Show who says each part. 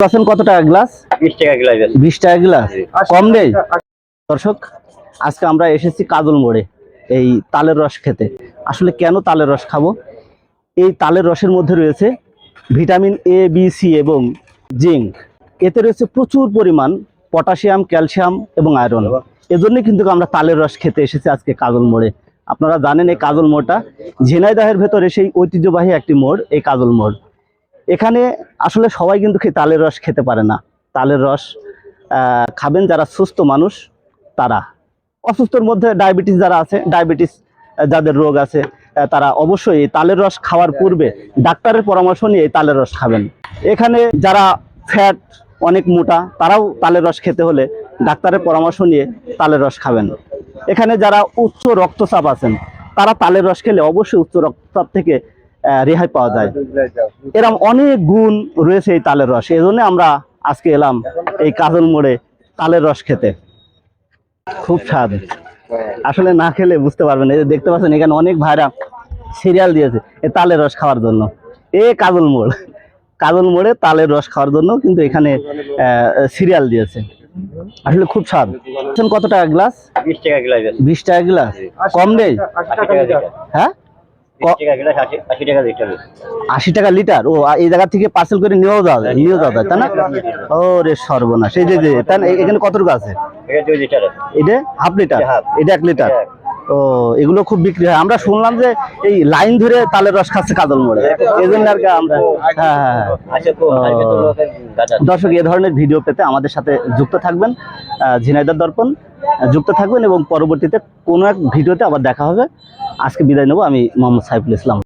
Speaker 1: আছেন কত টাকা গ্লাস?
Speaker 2: 20 টাকা গ্লাস।
Speaker 1: 20 টাকা গ্লাস কম নেই। দর্শক, আজকে আমরা এসেছি কাজল মোড়ে এই তালের রস খেতে। আসলে কেন তালের রস খাবো? এই তালের রসের মধ্যে রয়েছে ভিটামিন এ, বি, সি এবং জিঙ্ক। এতে রয়েছে প্রচুর পরিমাণ পটাশিয়াম, ক্যালসিয়াম এবং আয়রন। এজন্যই কিন্তু আমরা তালের রস খেতে এসেছি আজকে কাজল মোড়ে। আপনারা জানেন এই কাজল মোড়টা ঝিনাইদহের ভেতরে সেই ঐতিহ্যবাহী একটি মোড়, এই কাজল মোড়। এখানে আসলে সবাই কিন্তু তালের রস খেতে পারে না। তালের রস খাবেন যারা সুস্থ মানুষ, তারা। অসুস্থর মধ্যে ডায়াবেটিস যারা আছে, ডায়াবেটিস যাদের রোগ আছে, তারা অবশ্যই এই তালের রস খাওয়ার পূর্বে ডাক্তারের পরামর্শ নিয়ে এই তালের রস খাবেন। এখানে যারা ফ্যাট, অনেক মোটা, তারাও তালের রস খেতে হলে ডাক্তারের পরামর্শ নিয়ে তালের রস খাবেন। এখানে যারা উচ্চ রক্তচাপ আছেন, তারা তালের রস খেলে অবশ্যই উচ্চ রক্তচাপ থেকে রেহাই পাওয়া যায়। এরকম অনেক গুণ রয়েছে এই তালের রস। এই জন্য আমরা আজকে এলাম এই কাজল মোড়ে তালের রস খেতে। খুব স্বাদ, আসলে না খেলে বুঝতে পারবেন। এই যে দেখতে পাচ্ছেন, এখানে অনেক ভাইরা সিরিয়াল দিয়েছে এই তালের রস খাওয়ার জন্য। কাজল মোড়, কাজল মোড়ে তালের রস খাওয়ার জন্য কিন্তু এখানে সিরিয়াল দিয়েছে। আসলে খুব স্বাদ। কত টাকা গ্লাস?
Speaker 2: 20 টাকা গ্লাস।
Speaker 1: 20 টাকা গ্লাস কম নেই? হ্যাঁ, 80 টাকা লিটার। ও, এই জায়গা থেকে পার্সেল করে নিয়েও যাওয়া যায়, তাই না? ও রে সর্বনাশ। এই যে এখানে কতটুকু আছে? এটা হাফ লিটার, এটা 1 লিটার। ও, এগুলো খুব বিক্রি হয়। আমরা শুনলাম যে এই লাইন ধরে তালের রস খাচ্ছে কাজল মোড়ে, এই জন্য আর কি আমরা। হ্যাঁ, দর্শক, এ ধরনের ভিডিও পেতে আমাদের সাথে যুক্ত থাকবেন, ঝিনাইদহ দর্পণ যুক্ত থাকবেন, এবং পরবর্তীতে কোনো এক ভিডিওতে আবার দেখা হবে। আজকে বিদায় নেব। আমি মোহাম্মদ সাইফুল ইসলাম।